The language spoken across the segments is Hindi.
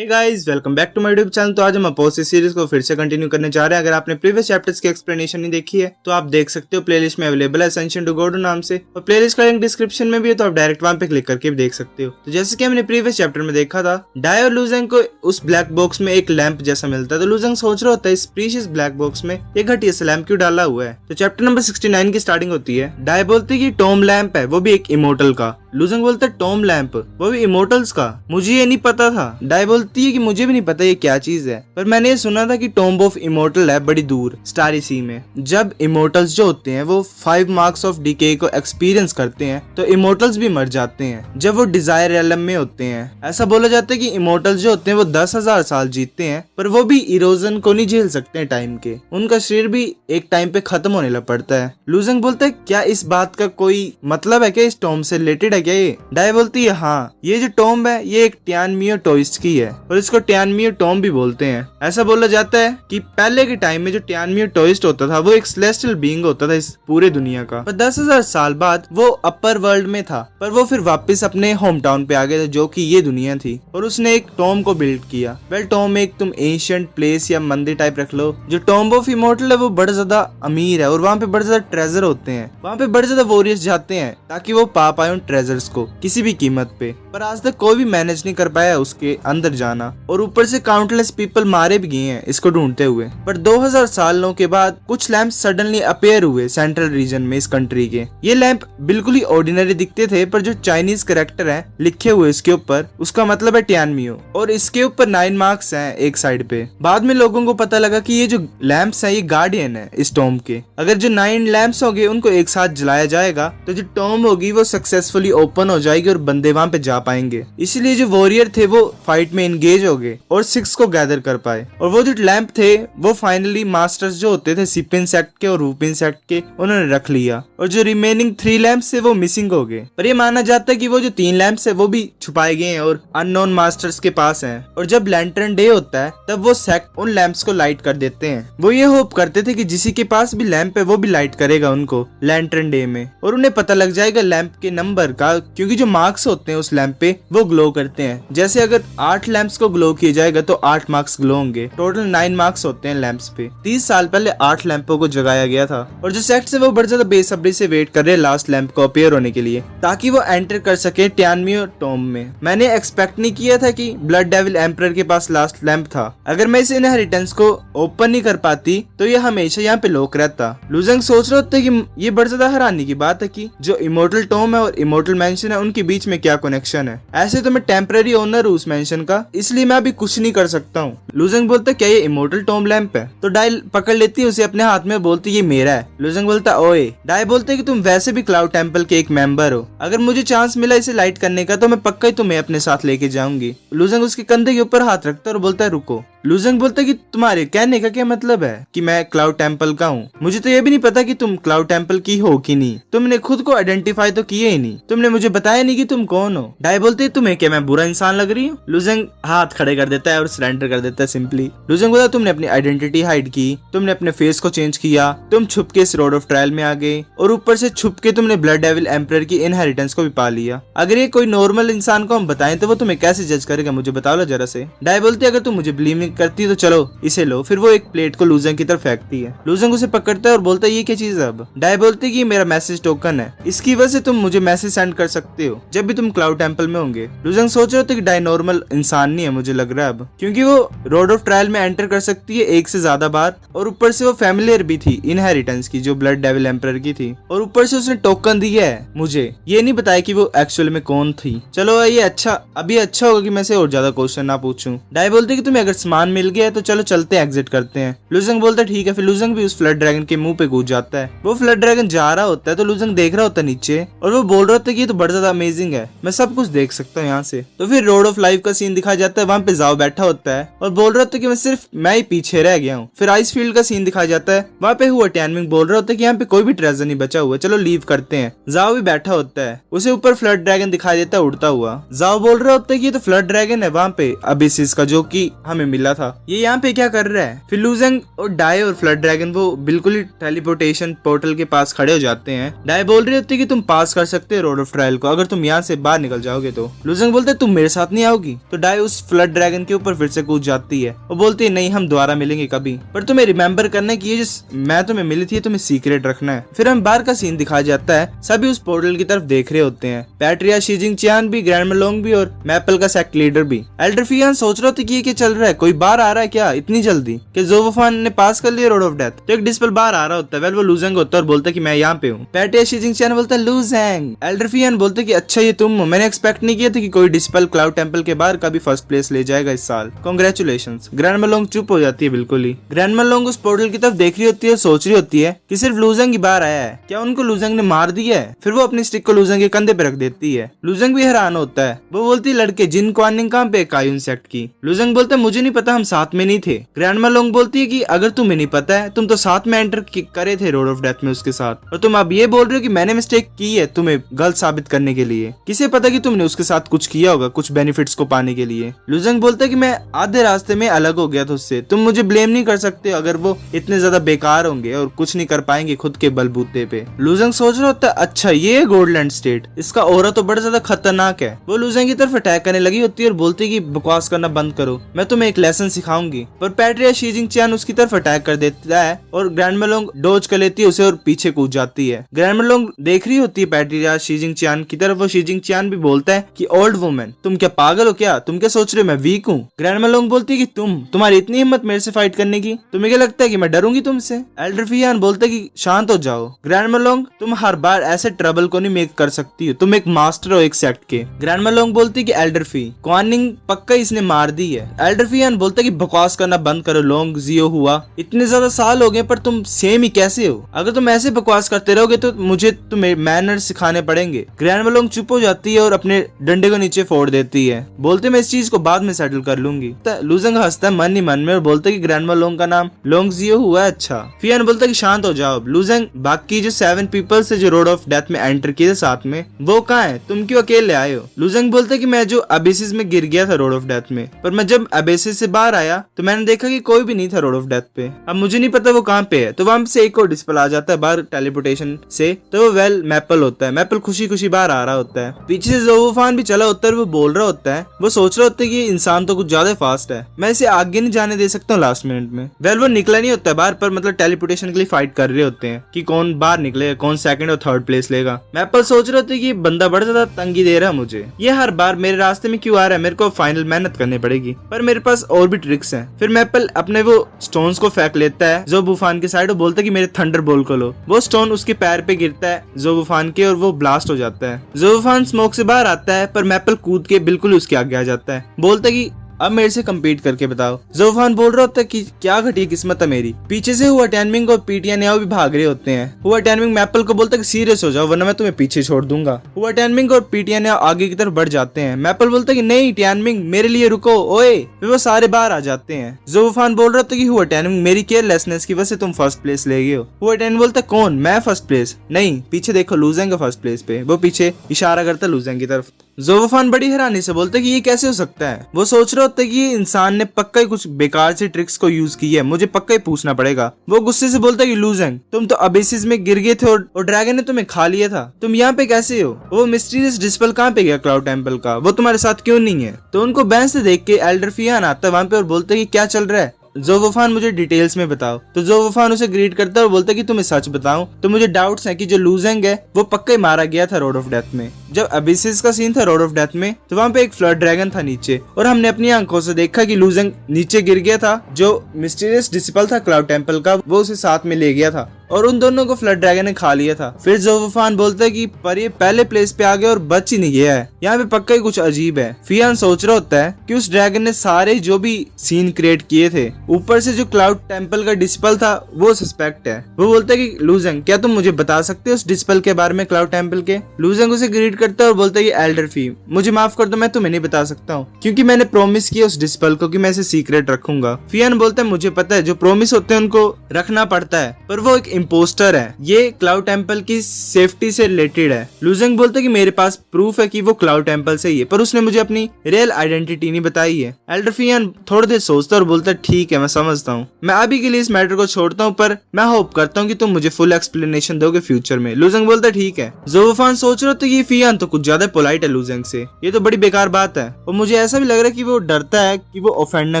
Hey guys, welcome back to my YouTube channel. तो आज हम अपोजिट सीरीज को फिर से कंटिन्यू करने जा रहे हैं। अगर आपने प्रीवियस चैप्टर्स की एक्सप्लेनेशन नहीं देखी है तो आप देख सकते हो, प्लेलिस्ट में अवेलेबल है असेंशन टू गॉड नाम से, और प्लेलिस्ट का लिंक डिस्क्रिप्शन में भी है, तो आप डायरेक्ट वहां पे क्लिक करके भी देख सकते हो। तो जैसे कि हमने प्रीवियस चैप्टर में देखा था, डाई और लूजेंग को उस ब्लैक बॉक्स में एक लैंप जैसा मिलता है। तो लूजेंग सोच रहा होता है इस प्रीशियस ब्लैक बॉक्स में एक घटिया सा लैंप क्यों डाला हुआ है। तो चैप्टर नंबर 69 की स्टार्टिंग होती है। डाई बोलती है कि टॉम लैंप है, वो भी एक इमोर्टल का। लूजेंग बोलता है टॉम लैंप, वो भी इमोर्टल्स का, मुझे ये नहीं पता था। डाई बोलती है कि मुझे भी नहीं पता ये क्या चीज है, पर मैंने ये सुना था कि टॉम्ब ऑफ इमोर्टल है बड़ी दूर स्टारी सी में। जब इमोर्टल्स जो होते हैं वो 5 मार्क्स ऑफ डीके को एक्सपीरियंस करते हैं तो इमोर्टल्स भी मर जाते हैं जब वो डिजायर एलम में होते हैं। ऐसा बोला जाता है कि इमोर्टल्स जो होते हैं वो 10,000 साल जीतते हैं, पर वो भी इरोजन को नहीं झेल सकते हैं टाइम के, उनका शरीर भी एक टाइम पे खत्म होने लग पड़ता है। लूजेंग बोलता है क्या इस बात का कोई मतलब है क्या, इस टॉम्ब से रिलेटेड है क्या ये। डाई बोलती है हाँ, ये जो टॉम्ब है ये एक टियानमियो टोइस्ट की है और इसको टियानमियो टॉम्ब भी बोलते हैं। ऐसा बोला जाता है कि पहले के टाइम में जो टियानमियो टोइस्ट होता था वो एक सेलेस्टियल बीइंग होता था इस पूरे दुनिया का, पर 10,000 साल बाद वो अपर वर्ल्ड में था, पर वो फिर वापस अपने होम टाउन पे आ गया था जो कि ये दुनिया थी, और उसने एक टॉम्ब को बिल्ड किया। वेल टॉम्ब एक तुम एंशिएंट प्लेस या मंदिर टाइप रख लो। जो टॉम्ब ऑफ इमोर्टल है वो बड़ा ज्यादा अमीर है और वहाँ पे बड़े ज्यादा ट्रेजर होते हैं, वहाँ पे बड़े ज्यादा वॉरियर्स जाते हैं ताकि वो पा पाए उन ट्रेजर्स को किसी भी कीमत पे, पर आज तक कोई भी मैनेज नहीं कर पाया उसके अंदर जाना, और ऊपर से काउंटलेस पीपल मारे भी गए हैं इसको ढूंढते हुए। पर 2000 सालों के बाद कुछ लैंप सडनली अपेयर हुए सेंट्रल रीजन में इस कंट्री के। ये लैंप बिल्कुल ही ऑर्डिनरी दिखते थे, पर जो चाइनीज कैरेक्टर है लिखे हुए इसके ऊपर उसका मतलब है टियानमियो, और इसके ऊपर 9 मार्क्स हैं एक साइड पे। बाद में लोगों को पता लगा कि ये जो लैंप्स हैं ये गार्डियन है इस टॉम्ब के। अगर जो 9 लैंप्स होंगे उनको एक साथ जलाया जाएगा तो जो टॉम्ब होगी वो सक्सेसफुली ओपन हो जाएगी और बंदे वहां पे जा पाएंगे। इसलिए जो वॉरियर थे वो फाइट में एंगेज हो गए और 6 को गैदर कर पाए, और वो जो लैंप थे वो फाइनली मास्टर्स जो होते थे सिपिन सेक्ट के और रूपिन सेक्ट के, उन्होंने रख लिया, और जो रिमेनिंग 3 लैंप्स थे वो मिसिंग हो गए। पर ये माना जाता है कि वो जो 3 लैंप्स है वो भी छुपाए गए हैं और अननोन मास्टर्स के पास हैं, और जब लैंटर्न डे होता है तब वो सेक्ट उन लैंप्स को लाइट कर देते हैं। वो ये होप करते थे कि जिसी के पास भी लैंप है वो भी लाइट करेगा उनको लैंटर्न डे में, और उन्हें पता लग जाएगा लैंप के नंबर का, क्योंकि जो मार्क्स होते हैं उस लैंप पे वो ग्लो करते हैं। जैसे अगर 8 लैंप्स को ग्लो किया जाएगा तो 8 मार्क्स ग्लो होंगे। टोटल 9 मार्क्स होते हैं लैंप्स पे। 30 साल पहले 8 लैंपों को जगाया गया था, और जो सेक्ट्स है वो बड़े ज्यादा बेसब्री से वेट कर रहे हैं लास्ट लैंप को अपीयर होने के लिए, ताकि वो एंटर कर सके टियानमियो टॉम्ब में। मैंने एक्सपेक्ट नहीं किया था कि ब्लड डेविल एम्परर के पास लास्ट लैंप था। अगर मैं इस इनहेरिटेंस को ओपन नहीं कर पाती तो ये हमेशा यहाँ पे लॉक रहता। लूजेंग सोच रहे होते कि ये बड़ी ज्यादा हैरानी की बात है कि जो इमोर्टल टॉम्ब है और इमोर्टल मैंशन है उनके बीच में क्या कनेक्शन है। ऐसे तो मैं टेम्पररी ओनर हूँ उस मैंशन का, इसलिए मैं अभी कुछ नहीं कर सकता हूँ। लूजेंग बोलता क्या ये इमोर्टल टॉम्ब लैंप है, तो डाई पकड़ लेती है उसे अपने हाथ में, बोलती ये मेरा है। लूजेंग बोलता ओए। डाई बोलते कि तुम वैसे भी क्लाउड टेम्पल के एक मेंबर हो, अगर मुझे चांस मिला इसे लाइट करने का तो मैं पक्का ही तुम्हें अपने साथ लेके जाऊंगी। लूजेंग उसके कंधे के ऊपर हाथ रखता है और बोलता है रुको। लूजेंग बोलता है कि तुम्हारे कहने का क्या मतलब है कि मैं क्लाउड टेम्पल का हूँ, मुझे तो ये भी नहीं पता कि तुम क्लाउड टेम्पल की हो कि नहीं, तुमने खुद को आइडेंटिफाई तो किए ही नहीं, तुमने मुझे बताया नहीं कि तुम कौन हो। डाई बोलते तुम्हें क्या मैं बुरा इंसान लग रही हूँ। लूजेंग हाथ खड़े कर देता है और सरेंडर कर देता है सिंपली। लूजेंग बोलता तुमने अपनी आइडेंटिटी हाइड की, तुमने अपने फेस को चेंज किया, तुम छुप के इस रोड ऑफ ट्रायल में आ गए, और ऊपर से छुप के तुमने ब्लड डेविल एम्परर की इनहेरिटेंस को भी पा लिया। अगर ये कोई नॉर्मल इंसान को हम बताएं तो वो तुम्हें कैसे जज करेगा, मुझे बताओ लो जरा से। डाई बोलती अगर तुम मुझे बिलीव नहीं करती तो चलो इसे लो। फिर वो एक प्लेट को लूजेंग की तरफ फेंकती है। लूजेंग उसे पकड़ता है और बोलता है ये क्या चीज है अब। डाई बोलती है कि मेरा मैसेज टोकन है, इसकी वजह से तुम मुझे मैसेज सेंड कर सकते हो जब भी तुम क्लाउड टेम्पल में होंगे। लूजेंग सोच रहे होते कि डाई नॉर्मल इंसान नहीं है मुझे लग रहा है अब, क्योंकि वो रोड ऑफ ट्रायल में एंटर कर सकती है 1 से ज्यादा बार, और ऊपर से वो फैमिलियर भी थी इनहेरिटेंस की जो ब्लड डेविल एम्परर की थी, और ऊपर से उसने टोकन दिया है। मुझे ये नहीं बताया कि वो एक्चुअल में कौन थी। चलो ये अभी अच्छा होगा कि मैं से और ज्यादा क्वेश्चन ना पूछूं। डाई बोलते कि तुम्हें अगर सामान मिल गया है तो चलो चलते हैं, एग्जिट करते हैं। लूजेंग बोलता है ठीक है। फिर लूजेंग भी उस फ्लड ड्रैगन के मुंह पे कूद जाता है। वो फ्लड ड्रैगन जा रहा होता है तो लूजेंग देख रहा होता है नीचे, और वो बोल रहा होता है कि ये तो बड़ा ज्यादा अमेजिंग है, मैं सब कुछ देख सकता हूँ यहाँ से। तो फिर रोड ऑफ लाइफ का सीन दिखाया जाता है, वहाँ पे जाओ बैठा होता है और बोल रहा होता है कि मैं ही पीछे रह गया हूँ। फिर आइस फील्ड का सीन दिखाया जाता है, वहाँ पे हुआ टियानमिंग बोल रहा होता है कि यहाँ पे कोई भी ट्रेजर नहीं बचा हुआ, चलो लीव करते हैं। जाओ भी बैठा होता है, उसे ऊपर फ्लड ड्रैगन दिखाई देता है उड़ता हुआ। जाओ बोल रहा होता है कि ये तो फ्लड ड्रैगन है वहाँ पे अबिसिस का, जो कि हमें मिला मिला था, ये यहाँ पे क्या कर रहा है। फिर लूजेंग और डाई और फ्लड ड्रैगन वो बिल्कुल ही टेलीपोर्टेशन पोर्टल के पास खड़े हो जाते हैं। डाई बोल रही होती है कि तुम पास कर सकते हो रोड ऑफ ट्रायल को अगर तुम यहाँ से बाहर निकल जाओगे तो। लूजेंग बोलते तुम मेरे साथ नहीं आओगी, तो डाई उस फ्लड ड्रैगन के ऊपर फिर से कूद जाती है। वो बोलती है नहीं हम दोबारा मिलेंगे कभी, पर तुम्हें रिमेम्बर करना कि ये जिस मैं तुम्हें मिली थी तुम्हें सीक्रेट रखना है। फिर हम बाहर का सीन दिखाया जाता है, सभी उस पोर्टल की तरफ देख रहे होते हैं। पैट्रिया, शी जिंगचियान भी, ग्रैंड मेलोंग भी और मैपल का सेक्ट लीडर भी। एल्डर फियान सोच रहा था कि ये क्या चल रहा है, कोई बाहर आ रहा है क्या इतनी जल्दी, कि ज़ोवोफान ने पास कर लिया रोड ऑफ डेथ। तो एक डिस्पल बाहर आ रहा होता है, वो लूजेंग होता है और बोलता है कि मैं यहाँ पे हूँ। पैट्रिया, शी जिंगचियान बोलता है लूजेंग। एल्डर फियान बोलते कि अच्छा ये तुम हो, मैंने एक्सपेक्ट नहीं किया था कि कोई डिस्पल क्लाउड टेंपल के बाहर कभी फर्स्ट प्लेस ले जाएगा इस साल, कांग्रेचुलेशंस। ग्रैंड मेलोंग चुप हो जाती है बिल्कुल ही। ग्रैंड मेलोंग उस पोर्टल की तरफ देख रही होती है, सोच रही होती है कि सिर्फ लूजेंग ही बाहर आया है, क्या उनको लूजेंग ने मार दिया है। फिर वो अपनी स्टिक को लूजेंग के कंधे पे रख देती है। लूजेंग भी हैरान होता है, वो बोलती है लड़के जिन क्वानिंग कहाँ पे कायुन सेक्ट की। लूजेंग बोलता है मुझे नहीं पता, हम साथ में नहीं थे। ग्रैंड मेलोंग बोलती है कि अगर तुम्हें नहीं पता है, तुम तो साथ में एंटर करे थे रोड ऑफ डेथ में उसके साथ, और तुम अब ये बोल रहे हो कि मैंने मिस्टेक की है तुम्हें गलत साबित करने के लिए। किसे पता कि तुमने उसके साथ कुछ किया होगा कुछ बेनिफिट्स को पाने के लिए। लूजेंग बोलता है कि मैं आधे रास्ते में अलग हो गया था उससे, तुम मुझे ब्लेम नहीं कर सकते अगर वो इतने ज्यादा बेकार होंगे और कुछ नहीं कर पाएंगे खुद के बलबूते पे। लूजेंग सोच रहा होता है अच्छा ये गोल्डलैंड स्टेट, इसका ऑरा तो बड़ा ज्यादा खतरनाक है। वो लूजेंग की तरफ अटैक करने लगी होती है और बोलती है कि बकवास करना बंद करो, मैं तुम्हें एक लेसन सिखाऊंगी। पर पैट्रिया, शी जिंगचियान उसकी तरफ अटैक कर देता है और ग्रैंड मेलोंग डोज कर लेती है उसे और पीछे कूद जाती है। ग्रैंड मेलोंग देख रही होती है पैट्रिया, शी जिंगचियान की तरफ। वो शी जिंगचियान भी बोलता है कि ओल्ड वुमन तुम क्या पागल हो क्या, तुम क्या सोच रहे हो मैं वीक हूँ। ग्रैंड मेलोंग बोलती है कि तुम्हारी इतनी हिम्मत मेरे से फाइट करने की, तुम्हें क्या लगता है कि मैं डरूंगी तुमसे। एल्डर फियान बोलता है कि शांत हो जाओ। ग्रैंड मेलोंग तुम हर बार ऐसे ट्रबल को नहीं मेक कर सकती हो, तुम एक मास्टर हो एक सेक्ट के। ग्रैंड मेलोंग बोलती है कि एल्डर फी क्वानिंग पक्का इसने मार दी है। एल्डर फियान बोलता है कि बकवास करना बंद करो लोंग, जियो हुआ इतने ज्यादा साल हो गए पर तुम सेम ही कैसे हो, अगर तुम ऐसे बकवास करते रहोगे तो मुझे तुम्हें मैनर्स सिखाने पड़ेंगे। ग्रैंड मेलोंग चुप हो जाती है और अपने डंडे को नीचे फोड़ देती है, बोलते मैं इस चीज को बाद में सेटल कर लूंगी। लूजेंग हंसता है मन ही मन में और बोलता है कि ग्रैंड मेलोंग का नाम लोंग जियो हुआ है। अच्छा फियान बोलता है कि शांत हो जाओ। लूजेंग बाकी जो 7 पीपल से जो रोड ऑफ डेथ में एंटर किए साथ में वो कहाँ है, तुम क्यों अकेले आए हो। लूजेंग बोलता है कि मैं जो अबेसिस में गिर गया था रोड ऑफ डेथ में, पर मैं जब अबेसिस से बाहर आया तो मैंने देखा कि कोई भी नहीं था रोड ऑफ डेथ पे, अब मुझे नहीं पता वो कहाँ पे है। तो वहां से एक और डिस्पल आ जाता है बाहर टेलीपोर्टेशन से, तो वो मैपल होता है। मैपल खुशी खुशी बाहर आ रहा होता है, पीछे से ज़ोवोफान भी चला होता है। वो बोल रहा होता है, वो सोच रहा होता है कि ये इंसान तो कुछ ज्यादा फास्ट है, मैं इसे आगे नहीं जाने दे सकता हूँ लास्ट मिनट में। वो निकला नहीं होता है बाहर, पर मतलब टेलीपोर्टेशन के लिए फाइट कर रहे होते हैं कि कौन बाहर निकलेगा, कौन सेकंड और थर्ड प्लेस लेगा। मैपल सोच रहे होते कि ये बंदा बड़ा ज्यादा तंगी दे रहा है मुझे, ये हर बार मेरे रास्ते में क्यों आ रहा है, मेरे को फाइनल मेहनत करनी पड़ेगी, पर मेरे पास और भी ट्रिक्स हैं। फिर मैपल अपने वो स्टोन्स को फेंक लेता है ज़ोवोफान के साइड और बोलता है कि मेरे थंडर बोल को लो। वो स्टोन उसके पैर पे गिरता है ज़ोवोफान के और वो ब्लास्ट हो जाता है। ज़ोवोफान स्मोक से बाहर आता है, पर मैपल कूद के बिल्कुल उसके आगे आ जाता है, बोलता है कि अब मेरे से कम्पीट करके बताओ। ज़ोवोफान बोल रहा होता है कि क्या घटिया किस्मत है मेरी। पीछे से हुआ टैनमिंग और पीटियानियाओ भी भाग रहे होते हैं। हुआ टैनमिंग मैपल को बोलता है कि सीरियस हो जाओ वरना मैं तुम्हें पीछे छोड़ दूंगा। हुआ टैनमिंग और पीटियानियाओ आगे की तरफ बढ़ जाते हैं। मैपल बोलता है कि नहीं टैनमिंग मेरे लिए रुको ओए, फिर वो सारे बाहर आ जाते हैं। ज़ोवोफान बोल रहा था कि हुआ टैनमिंग मेरी केयरलेसनेस की वजह से तुम फर्स्ट प्लेस ले गए हो। हुआ टैन बोलता है कौन, मैं फर्स्ट प्लेस नहीं, पीछे देखो लूजेंग फर्स्ट प्लेस पे। वो पीछे इशारा करता लूजेंग की तरफ। ज़ोवोफान बड़ी हैरानी से बोलता है कि ये कैसे हो सकता है। वो सोच रहा होता है कि ये इंसान ने पक्का ही कुछ बेकार से ट्रिक्स को यूज की है, मुझे पक्का ही पूछना पड़ेगा। वो गुस्से से बोलता है कि लूजेंग तुम तो अबेसिस में गिर गए थे और ड्रैगन ने तुम्हें खा लिया था, तुम यहाँ पे कैसे हो। वो मिस्टीरियस डिस्पल कहाँ पे गया क्लाउड टेंपल का, वो तुम्हारे साथ क्यों नहीं है। तो उनको बैंड से देख के एल्डर फियान आता है वहां पे और बोलता है कि क्या चल रहा है, ज़ोवोफान मुझे डिटेल्स में बताओ। तो ज़ोवोफान उसे ग्रीट करता है और बोलता है कि तुम्हें सच बताऊं तो मुझे डाउट्स हैं कि जो लूजेंग है वो पक्का ही मारा गया था रोड ऑफ डेथ में। जब अबिसिस का सीन था रोड ऑफ डेथ में तो वहां पे एक फ्लड ड्रैगन था नीचे, और हमने अपनी आंखों से देखा कि लूजेंग नीचे गिर गया था। जो मिस्टीरियस डिसिपल था क्लाउड टेंपल का वो उसे साथ में ले गया था और उन दोनों को फ्लड ड्रैगन ने खा लिया था। फिर ज़ोवोफान बोलता है कि पर ये पहले प्लेस पे आ गया और बच ही नहीं गया है, यहाँ पे पक्का ही कुछ अजीब है। फियान सोच रहा होता है कि उस ड्रैगन ने सारे जो भी सीन क्रिएट किए थे, ऊपर से जो क्लाउड टेंपल का डिस्पल था वो सस्पेक्ट है। वो बोलता है कि लूजेंग क्या तुम मुझे बता सकते हो उस डिस्पल के बारे में क्लाउड टेंपल के। लूजेंग उसे ग्रीट करता है और बोलता है कि एल्डर फी मुझे माफ कर दो, मैं तुम्हें नहीं बता सकता हूँ क्योंकि मैंने प्रॉमिस किया उस डिस्पल को कि मैं इसे सीक्रेट रखूंगा। फियान बोलता है मुझे पता है जो प्रॉमिस होते हैं उनको रखना पड़ता है, पर वो एक इम्पोस्टर है, ये क्लाउड टेम्पल की सेफ्टी से रिलेटेड है। लूजेंग बोलता है कि मेरे पास प्रूफ है कि वो क्लाउड टेम्पल से ही है, पर उसने मुझे अपनी रियल आइडेंटिटी नहीं बताई है। एल्डर फियान थोड़ी देर सोचता है और बोलता है ठीक है, मैं समझता हूँ, मैं अभी के लिए इस मैटर को छोड़ता हूँ, पर मैं होप करता हूँ कि तुम मुझे फुल एक्सप्लेनेशन दोगे फ्यूचर में। लूजेंग बोलता है ठीक है। ज़ोफान सोच रहा तो ये फियान तो कुछ ज्यादा पोलाइट है लूजेंग से, ये तो बड़ी बेकार बात है, और मुझे ऐसा भी लग रहा है कि वो डरता है कि वो ऑफेंड ना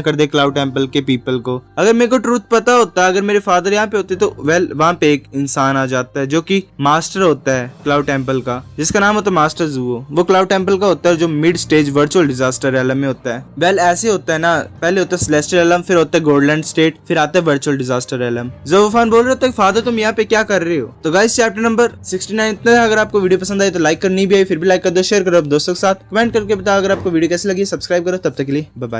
कर दे क्लाउड टेम्पल के पीपल को। अगर मेरे को ट्रूथ पता होता, अगर मेरे फादर यहाँ पे होते तो वेल वहाँ पे एक इंसान आ जाता है जो कि मास्टर होता है क्लाउड टेम्पल का, जिसका नाम होता है मास्टर ज़ूओ। वो क्लाउड टेम्पल का होता है जो मिड स्टेज वर्चुअल डिजास्टर एलम में होता है। वेल ऐसे होता है ना, पहले होता है सेलेस्टियल एलम, फिर होता है गोल्डलैंड स्टेट, फिर आता है वर्चुअल डिजास्टर एलम। ज़ोफान बोल रहा था फादर तुम यहाँ पे क्या कर रहे हो। तो गाइस चैप्टर नंबर 69 इतना है। अगर आपको वीडियो पसंद आई तो लाइक करनी भी आई, फिर भी लाइक कर दो, शेयर करो दोस्तों के साथ, कमेंट करके बताओ अगर आपको वीडियो कैसी लगी, सब्सक्राइब करो। तब तक के लिए बाय बाय।